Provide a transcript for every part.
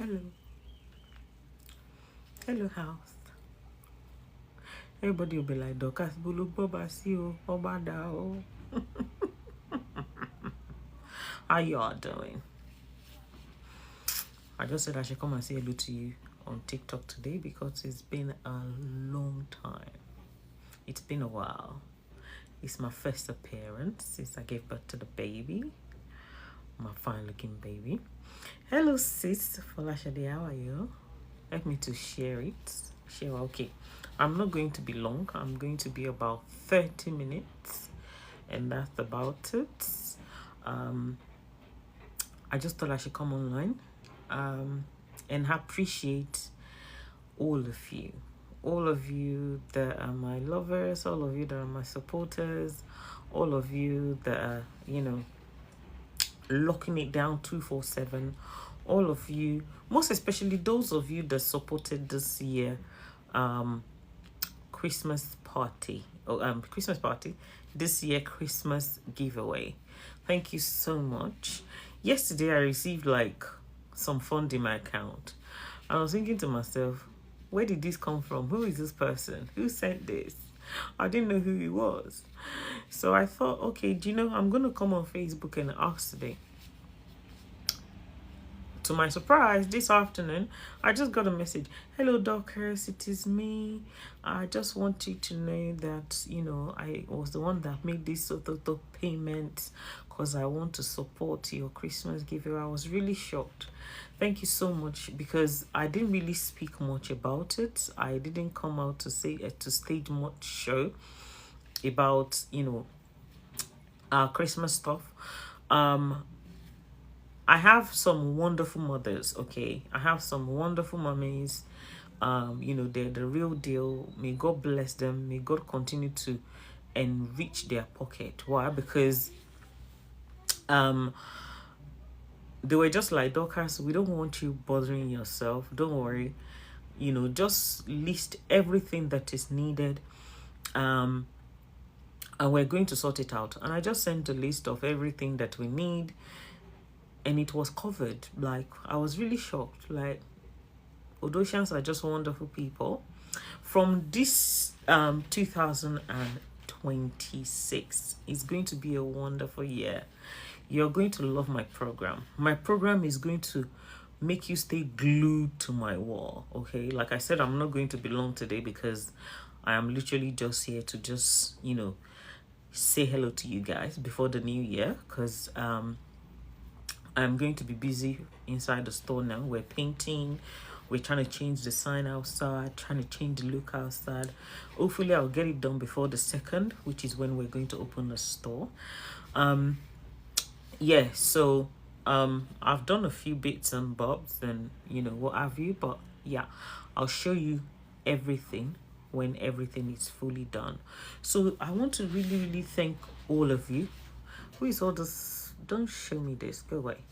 Hello. Hello, house. Everybody will be like, Dorcas, Bulu Boba, see you, Oba Dao. How you all doing? I just said I should come and say hello to you on TikTok today because it's been a long time. It's been a while. It's my first appearance since I gave birth to the baby. My fine looking baby. Hello, sis. Folashade, how are you? Help me to share it. Share, okay. I'm not going to be long. I'm going to be about 30 minutes. And that's about it. I just thought I should come online and appreciate all of you that are my lovers, all of you that are my supporters, all of you that are, locking it down 247, all of you, most especially those of you that supported this year Christmas party this year Christmas giveaway. Thank you so much. Yesterday I received like some fund in my account. I was thinking to myself, where did this come from? Who is this person? Who sent this? I didn't know who he was. So I thought, okay, I'm going to come on Facebook and ask today. To my surprise, this afternoon, I just got a message. Hello, Dorcas, it is me. I just want you to know that, I was the one that made this sort of payment because I want to support your Christmas giveaway. I was really shocked. Thank you so much because I didn't really speak much about it. I didn't come out to say to stage much show about, our Christmas stuff. I have some wonderful mothers, okay? I have some wonderful mummies. They're the real deal. May God bless them. May God continue to enrich their pocket. Why? Because they were just like, Dorcas, we don't want you bothering yourself. Don't worry. Just list everything that is needed. And we're going to sort it out. And I just sent a list of everything that we need. And it was covered. Like, I was really shocked. Like, Odosians are just wonderful people. From this 2026, it's going to be a wonderful year. You're going to love my program. My program is going to make you stay glued to my wall, okay? Like I said, I'm not going to be long today because I am literally just here to just, say hello to you guys before the new year because I'm going to be busy inside the store now. We're painting. We're trying to change the sign outside, trying to change the look outside. Hopefully, I'll get it done before the 2nd, which is when we're going to open the store. So I've done a few bits and bobs and, what have you. But, yeah, I'll show you everything when everything is fully done. So I want to really, really thank all of you. Who is all this? Don't show me this. Go away.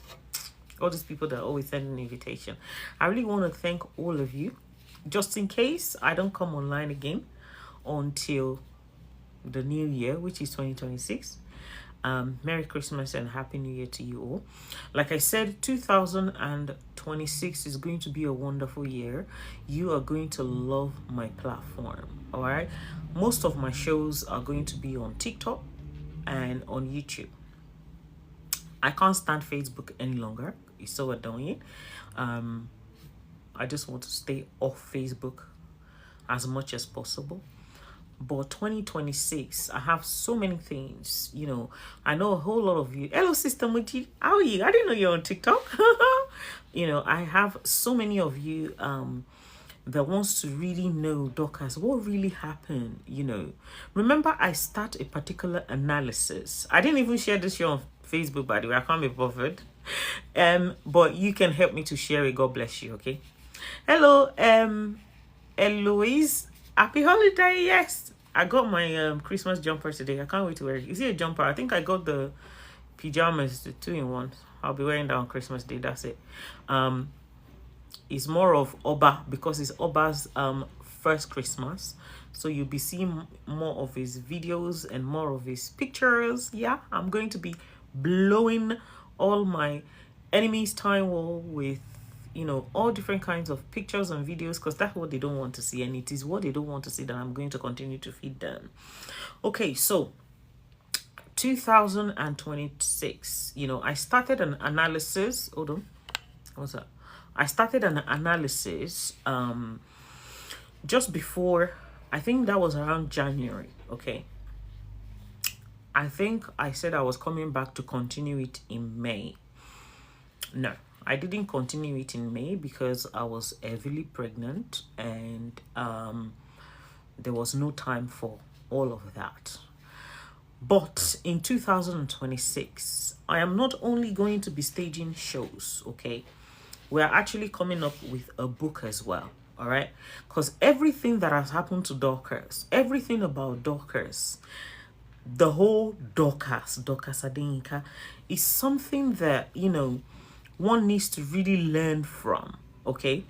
All these people that always send an invitation. I really want to thank all of you. Just in case I don't come online again until the new year, which is 2026. Merry Christmas and Happy New Year to you all. Like I said, 2026 is going to be a wonderful year. You are going to love my platform. All right. Most of my shows are going to be on TikTok and on YouTube. I can't stand Facebook any longer. It's so annoying. I just want to stay off Facebook as much as possible. But 2026, I have so many things. I know a whole lot of you. Hello, Sister Muji. How are you? I didn't know you're on TikTok. I have so many of you that wants to really know, Dorcas, what really happened. Remember, I start a particular analysis. I didn't even share this show on Facebook, by the way. I can't be bothered. But you can help me to share it. God bless you, okay? Hello, Eloise. Happy holiday. Yes, I got my Christmas jumper today. I can't wait to wear it. Is it a jumper? I think I got the pajamas, the 2-in-1. I'll be wearing that on Christmas Day. That's it. It's more of Oba because it's Oba's first Christmas. So you'll be seeing more of his videos and more of his pictures. Yeah, I'm going to be blowing all my enemies time wall with, all different kinds of pictures and videos, because that's what they don't want to see, and it is what they don't want to see that I'm going to continue to feed them. Okay, so 2026, I started an analysis. Hold on, what's that? I started an analysis just before, I think that was around January. Okay, I think I said I was coming back to continue it in May. No, I didn't continue it in May because I was heavily pregnant, and there was no time for all of that. But in 2026, I am not only going to be staging shows, okay? We're actually coming up with a book as well, all right? Because everything that has happened to Dorcas, everything about Dorcas, the whole Dorcas Adinka, is something that, one needs to really learn from, okay?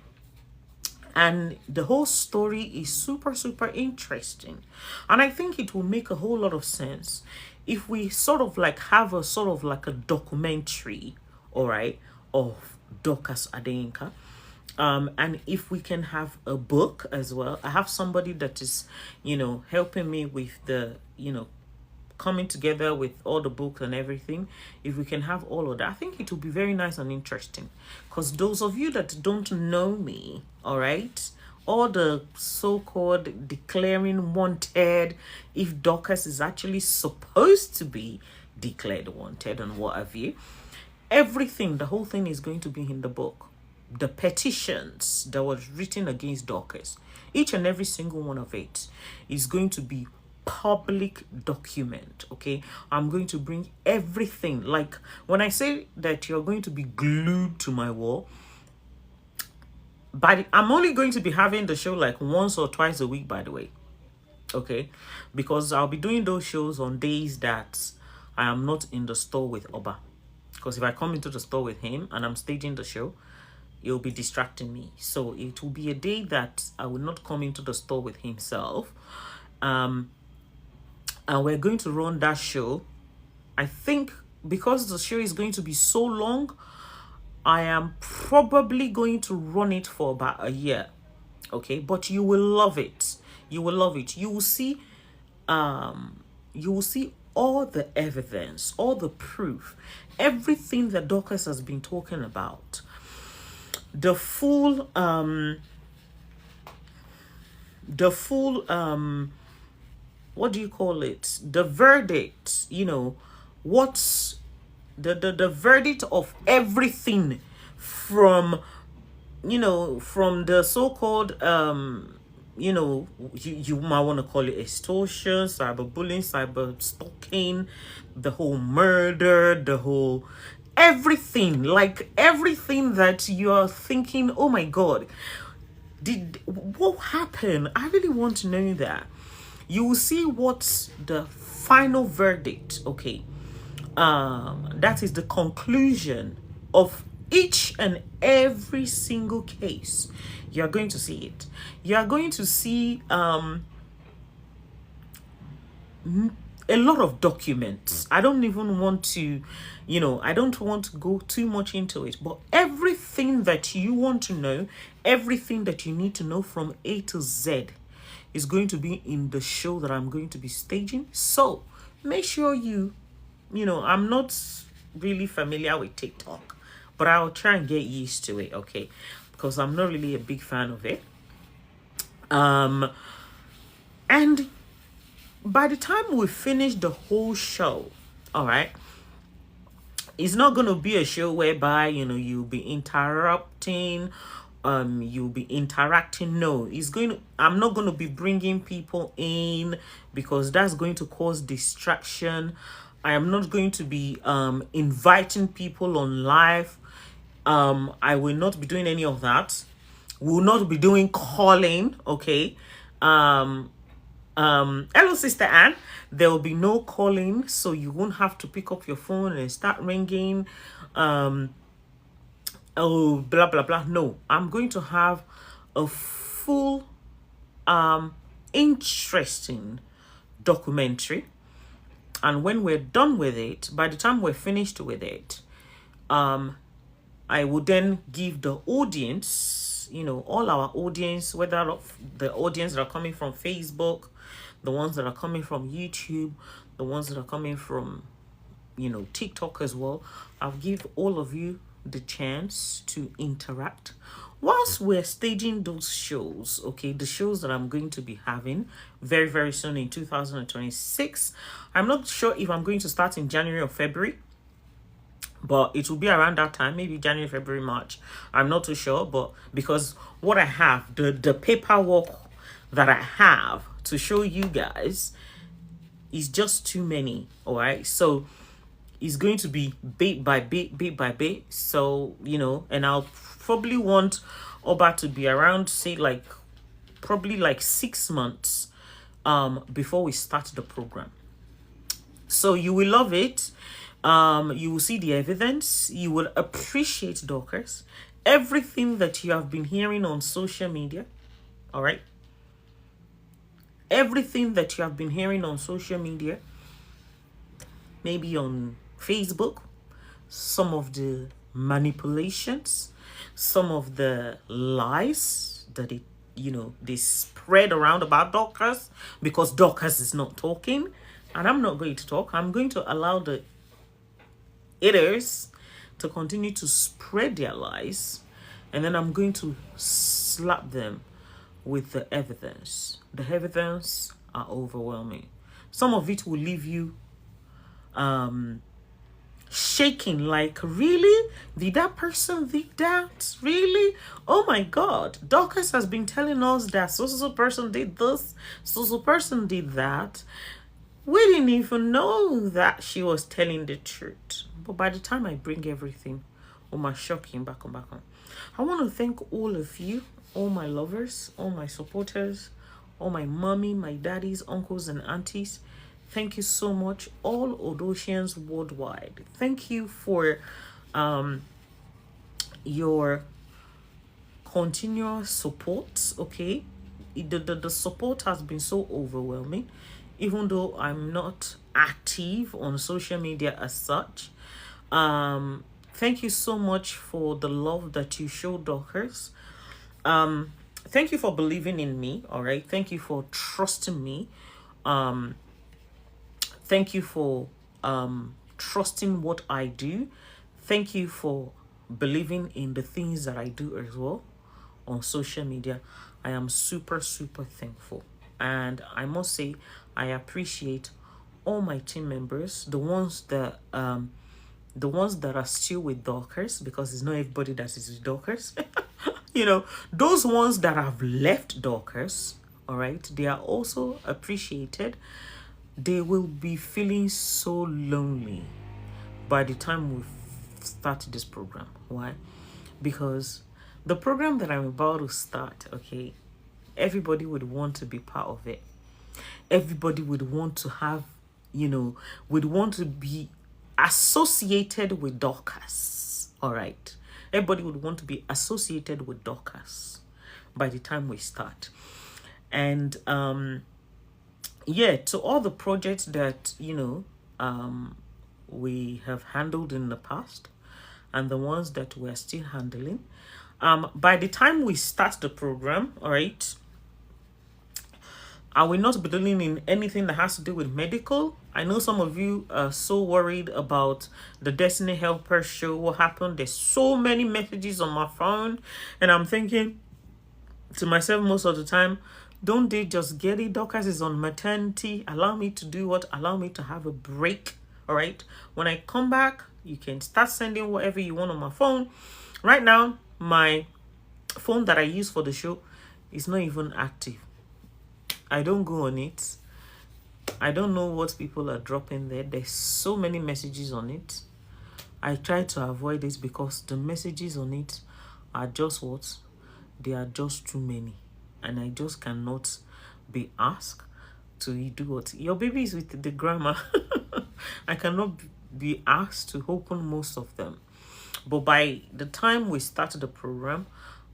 And the whole story is super, super interesting. And I think it will make a whole lot of sense if we sort of like have a sort of like a documentary, all right, of Dorcas Adinka. And if we can have a book as well. I have somebody that is, helping me with the, coming together with all the books and everything. If we can have all of that, I think it will be very nice and interesting. Because those of you that don't know me, all right, all the so-called declaring wanted, if Dorcas is actually supposed to be declared wanted and what have you, everything, the whole thing is going to be in the book. The petitions that was written against Dorcas, each and every single one of it is going to be public document. Okay, I'm going to bring everything. Like when I say that you're going to be glued to my wall, but I'm only going to be having the show like once or twice a week, by the way. Okay, because I'll be doing those shows on days that I am not in the store with Oba. Because if I come into the store with him and I'm staging the show, it'll be distracting me. So it will be a day that I will not come into the store with himself. And we're going to run that show. I think because the show is going to be so long, I am probably going to run it for about a year. Okay, but you will love it. You will love it. You will see all the evidence, all the proof, everything that Dorcas has been talking about. The full what do you call it? The verdict, what's the verdict of everything from, from the so-called, you might want to call it extortion, cyberbullying, cyber stalking, the whole murder, the whole everything, like everything that you're thinking, oh my God, what happened? I really want to know that. You will see what's the final verdict, okay? That is the conclusion of each and every single case. You are going to see it. You are going to see a lot of documents. I don't even want to, I don't want to go too much into it, but everything that you want to know, everything that you need to know from A to Z is going to be in the show that I'm going to be staging. So make sure I'm not really familiar with TikTok, but I'll try and get used to it, okay? Because I'm not really a big fan of it. And by the time we finish the whole show, all right, it's not going to be a show whereby, you'll be interrupting, you'll be interacting. No, I'm not going to be bringing people in because that's going to cause distraction. I am not going to be inviting people on live. I will not be doing any of that. We will not be doing calling, okay? Hello, Sister Anne. There will be no calling, so you won't have to pick up your phone and start ringing. Oh, blah, blah, blah. No, I'm going to have a full, interesting documentary. And when we're done with it, by the time we're finished with it, I would then give the audience, all our audience, whether of the audience that are coming from Facebook, the ones that are coming from YouTube, the ones that are coming from, TikTok as well. I'll give all of you the chance to interact whilst we're staging those shows. Okay, the shows that I'm going to be having very, very soon in 2026. I'm not sure if I'm going to start in January or February, but it will be around that time, maybe January, February, March. I'm not too sure, but because what I have, the paperwork that I have to show you guys is just too many. All right, so it's going to be bit by bit, bit by bit. So and I'll probably want Oba to be around, say, like probably like 6 months before we start the program. So you will love it. You will see the evidence. You will appreciate Dorcas. Everything that you have been hearing on social media, all right? Everything that you have been hearing on social media, maybe on Facebook, some of the manipulations, some of the lies that they spread around about Dorcas, because Dorcas is not talking, and I'm not going to talk. I'm going to allow the haters to continue to spread their lies, and then I'm going to slap them with the evidence. The evidence are overwhelming. Some of it will leave you shaking, like, really? Did that person did that? Really? Oh my God. Dorcas has been telling us that so person did this, so person did that. We didn't even know that she was telling the truth. But by the time I bring everything, my shocking back on. I want to thank all of you, all my lovers, all my supporters, all my mommy, my daddies, uncles, and aunties. Thank you so much, all Odosians worldwide. Thank you for your continuous support. Okay, the support has been so overwhelming, even though I'm not active on social media as such. Thank you so much for the love that you show Dorcas. Thank you for believing in me. All right, thank you for trusting me. Thank you for trusting what I do. Thank you for believing in the things that I do as well on social media. I am super, super thankful. And I must say, I appreciate all my team members, the ones that are still with Dorcas, because it's not everybody that is with Dorcas. Those ones that have left Dorcas, all right, they are also appreciated. They will be feeling so lonely by the time we start this program. Why? Because the program that I'm about to start, okay, everybody would want to be part of it. Everybody would want to have, would want to be associated with Dorcas. All right. Everybody would want to be associated with Dorcas by the time we start. And to all the projects that we have handled in the past, and the ones that we're still handling, by the time we start the program, all right, I will not be dealing in anything that has to do with medical. I know some of you are so worried about the Destiny Helper show. What happened? There's so many messages on my phone, and I'm thinking to myself most of the time, don't they just get it? Dorcas is on maternity. Allow me to do what? Allow me to have a break. All right. When I come back, you can start sending whatever you want on my phone. Right now, my phone that I use for the show is not even active. I don't go on it. I don't know what people are dropping there. There's so many messages on it. I try to avoid it because the messages on it are just what? They are just too many. And I just cannot be asked to do what? Your baby is with the grandma. I cannot be asked to open most of them. But by the time we start the program,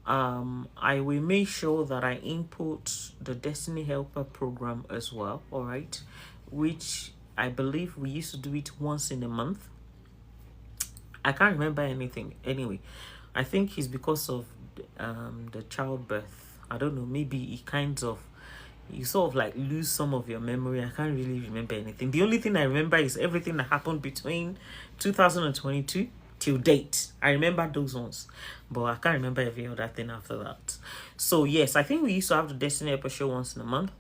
I will make sure that I input the Destiny Helper program as well, all right, which I believe we used to do it once in a month. I can't remember anything. Anyway, I think it's because of the childbirth. I don't know. Maybe it kind of, you sort of like lose some of your memory. I can't really remember anything. The only thing I remember is everything that happened between 2022 till date. I remember those ones, but I can't remember every other thing after that. So yes, I think we used to have the Destiny Episode show once in a month.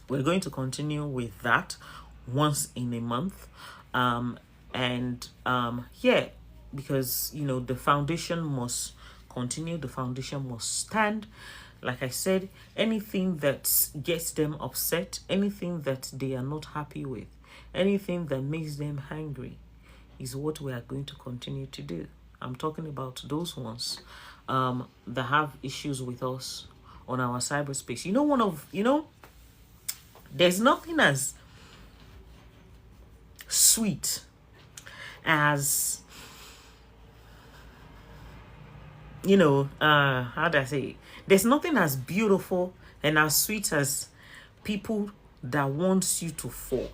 We're going to continue with that once in a month. Yeah, because the foundation must continue, the foundation must stand. Like I said, anything that gets them upset, anything that they are not happy with, anything that makes them angry is what we are going to continue to do. I'm talking about those ones that have issues with us on our cyberspace. There's nothing as sweet as, how do I say it? There's nothing as beautiful and as sweet as people that wants you to fall.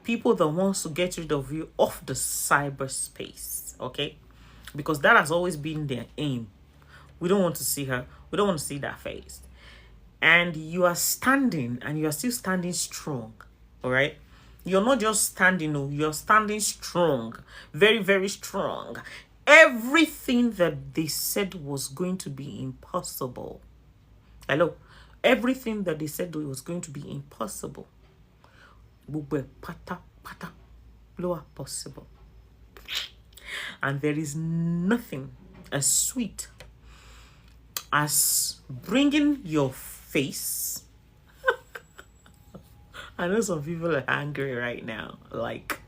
People that wants to get rid of you off the cyberspace, okay? Because that has always been their aim. We don't want to see her. We don't want to see that face. And you are standing, and you are still standing strong, all right? You're not just standing, no, you're standing strong, very, very strong. Everything that they said was going to be impossible. Hello? Everything that they said was going to be impossible. Pata, pata, lower possible. And there is nothing as sweet as bringing your face. I know some people are angry right now. Like,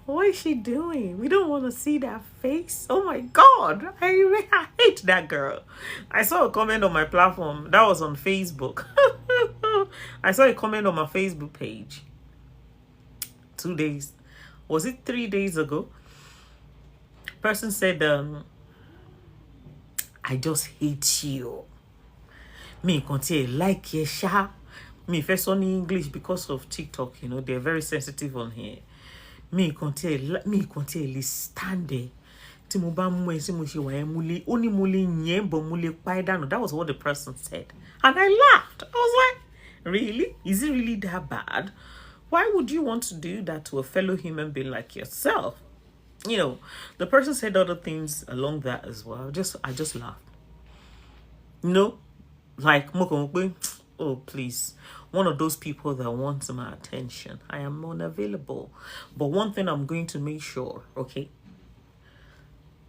what is she doing? We don't want to see that face. Oh my God. I hate that girl. I saw a comment on my platform. That was on Facebook. I saw a comment on my Facebook page. 2 days. Was it 3 days ago? Person said, I just hate you. Me continue like ye sha. Me first on English because of TikTok, they're very sensitive on here. Me continue stand there. Tí mo bá mú ẹ sí mo ṣe wà ẹ́ múlé, ó ní mo lè yẹn bọ̀ mo lè pa ẹ́ dànù. That was what the person said. And I laughed. I was like, really? Is it really that bad? Why would you want to do that to a fellow human being like yourself? The person said other things along that as well. I just laughed. Like, oh, please. One of those people that wants my attention. I am unavailable. But one thing I'm going to make sure, okay?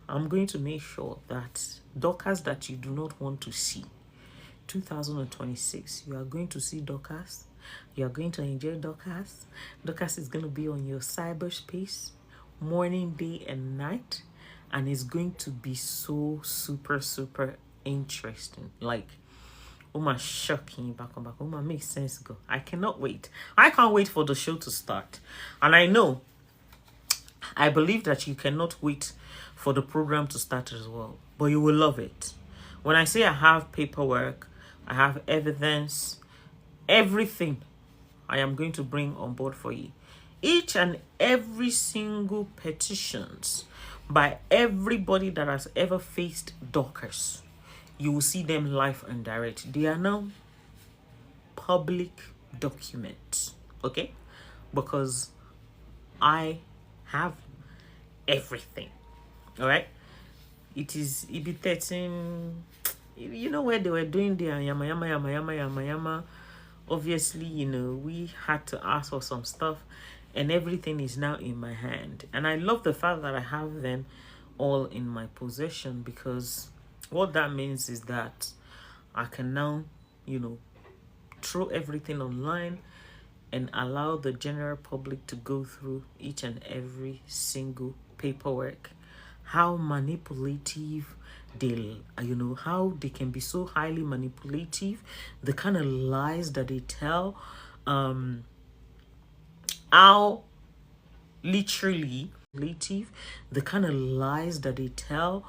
I'm going to make sure that Dorcas that you do not want to see, 2026, you are going to see Dorcas. You are going to enjoy Dorcas. Dorcas is going to be on your cyberspace morning, day, and night. And it's going to be so super, super interesting. Like, shocking back on back. Makes sense go. I cannot wait. I can't wait for the show to start. And I believe that you cannot wait for the program to start as well. But you will love it. When I say I have paperwork, I have evidence, everything I am going to bring on board for you. Each and every single petitions by everybody that has ever faced Dorcas, you will see them live and direct. They are now public documents, okay? Because I have everything, all right? It be 13, where they were doing their yama yama yama yama yama yama. Obviously, we had to ask for some stuff, and everything is now in my hand. And I love the fact that I have them all in my possession, because what that means is that I can now, throw everything online and allow the general public to go through each and every single paperwork. How manipulative they, how they can be so highly manipulative, the kind of lies that they tell, how literally manipulative, the kind of lies that they tell,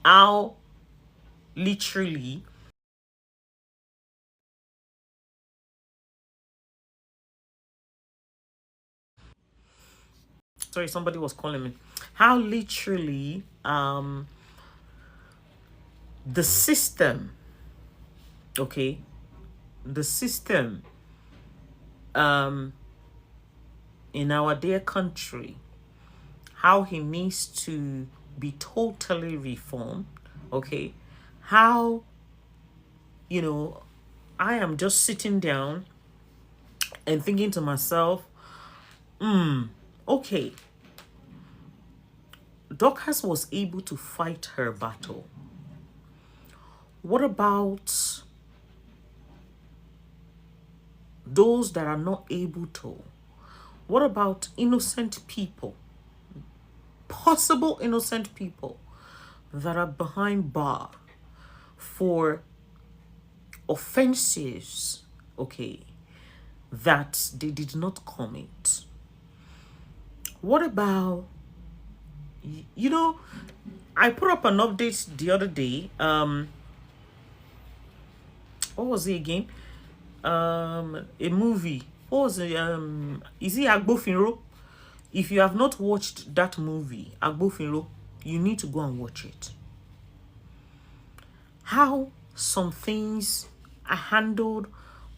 how literally sorry, somebody was calling me. How literally the system, okay, the system in our dear country, how he needs to be totally reformed, okay? How, you know, I am just sitting down and thinking to myself, okay, Dorcas was able to fight her battle. What about those that are not able to? What about innocent people? Possible innocent people that are behind bar for offenses, okay, that they did not commit. What about, you know, I put up an update the other day. What was it again? A movie. What was it? Is it Agbofinro? If you have not watched that movie, Agbofinro, you need to go and watch it. How some things are handled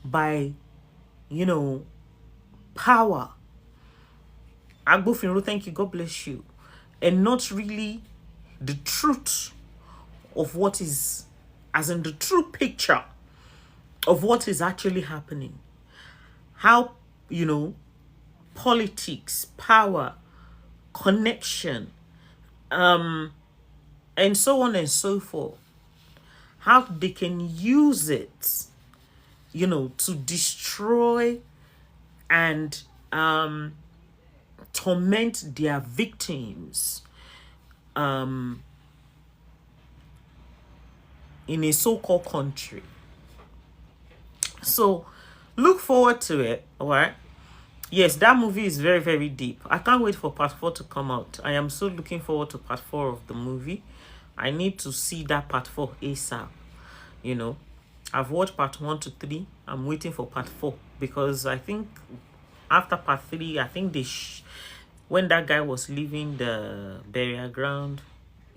by, you know, power. Agbofinro, thank you, God bless you. And not really the truth of what is, as in the true picture of what is actually happening. How, you know, politics, power, connection, and so on and so forth, how they can use it, you know, to destroy and torment their victims in a so-called country. So look forward to it, all right? Yes, that movie is very, very deep. I can't wait for part 4 to come out. I am so looking forward to part 4 of the movie. I need to see that part 4 ASAP. You know, I've watched part 1 to 3. I'm waiting for part 4 because I think after part 3, I think when that guy was leaving the burial ground,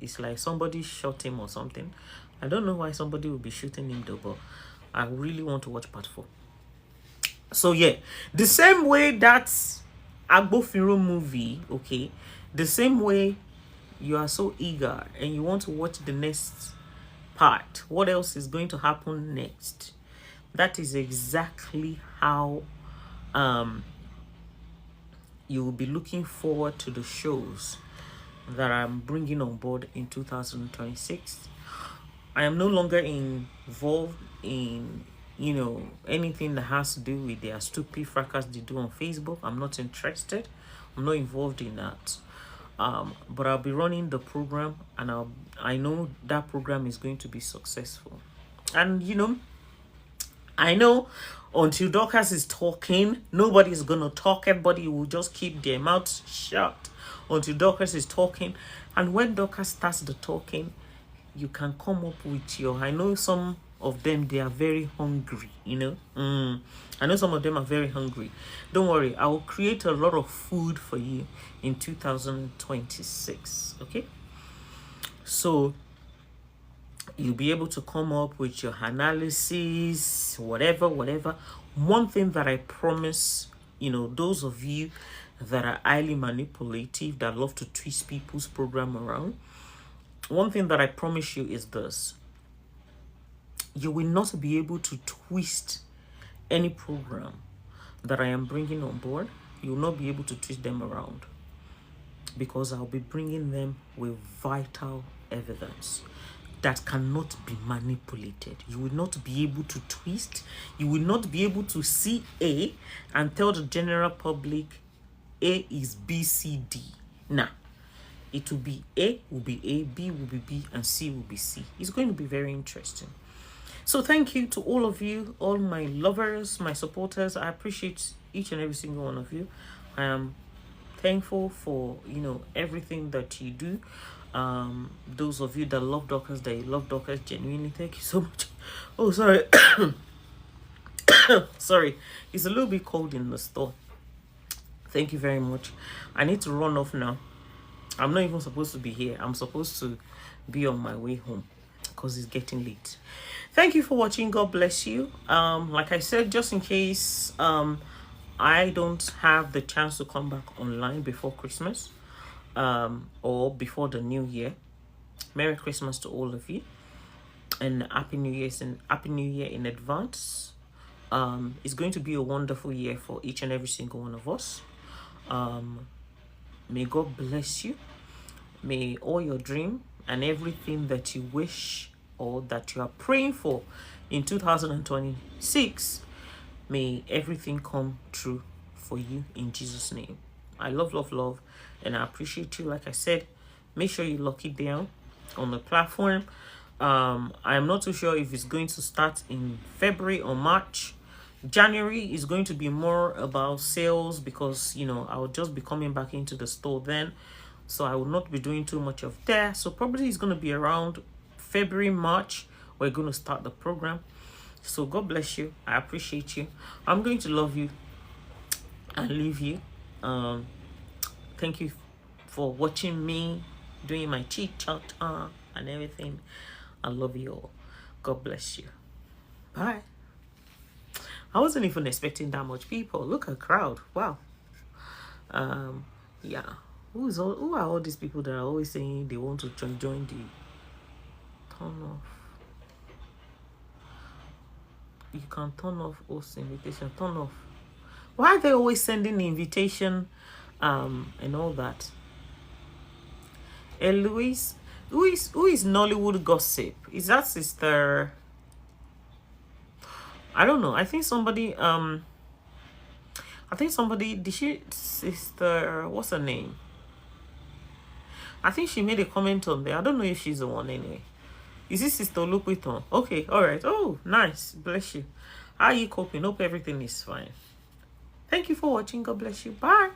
it's like somebody shot him or something. I don't know why somebody would be shooting him though, but I really want to watch part 4. So yeah, the same way that Agbofinro movie, okay, the same way you are so eager and you want to watch the next part, what else is going to happen next, that is exactly how you will be looking forward to the shows that I'm bringing on board in 2026. I am no longer involved in, you know, anything that has to do with their stupid fracas they do on Facebook. I'm not interested. I'm not involved in that. But I'll be running the program, and I know that program is going to be successful. And you know, I know until Dorcas is talking, nobody's gonna talk. Everybody will just keep their mouths shut until Dorcas is talking. And when Dorcas starts the talking, you can come up with your, I know some of them, they are very hungry, you know. I know some of them are very hungry. Don't worry, I will create a lot of food for you in 2026. Okay, so you'll be able to come up with your analysis, whatever. One thing that I promise, you know, those of you that are highly manipulative, that love to twist people's program around, one thing that I promise you is this: you will not be able to twist any program that I am bringing on board. You will not be able to twist them around, because I'll be bringing them with vital evidence that cannot be manipulated. You will not be able to twist. You will not be able to see A and tell the general public A is B, C, D. Nah. It will be A will be A, B will be B, and C will be C. It's going to be very interesting. So thank you to all of you, all my lovers, my supporters. I appreciate each and every single one of you. I am thankful for, you know, everything that you do. Those of you that love Dorcas, genuinely, thank you so much. Oh, sorry. Sorry, it's a little bit cold in the store. Thank you very much. I need to run off now. I'm not even supposed to be here. I'm supposed to be on my way home because it's getting late. Thank you for watching. God bless you. Like I said, just in case I don't have the chance to come back online before Christmas or before the new year, Merry Christmas to all of you and Happy New Year in advance. It's going to be a wonderful year for each and every single one of us. May God bless you. May all your dream and everything that you wish or that you are praying for in 2026, may everything come true for you in Jesus' name. I love, and I appreciate you. Like I said, make sure you lock it down on the platform. I'm not too sure if it's going to start in February or March. January is going to be more about sales because, you know, I will just be coming back into the store then. So I will not be doing too much of that. So probably it's going to be around February, March. We're going to start the program. So God bless you. I appreciate you. I'm going to love you and leave you. Thank you for watching me doing my chit chat and everything. I love you all. God bless you. Bye. I wasn't even expecting that much people. Look at crowd. Wow. Yeah. Who are all these people that are always saying they want to join the turn off? You can turn off host invitation. Turn off. Why are they always sending the invitation and all that? Hey Louise, who is Nollywood Gossip? Is that sister? I don't know. I think somebody did she sister, what's her name? I think she made a comment on there. I don't know if she's the one anyway. Is this Sister Olupiton? Okay, all right. Oh, nice. Bless you. How are you coping? Hope everything is fine. Thank you for watching. God bless you. Bye.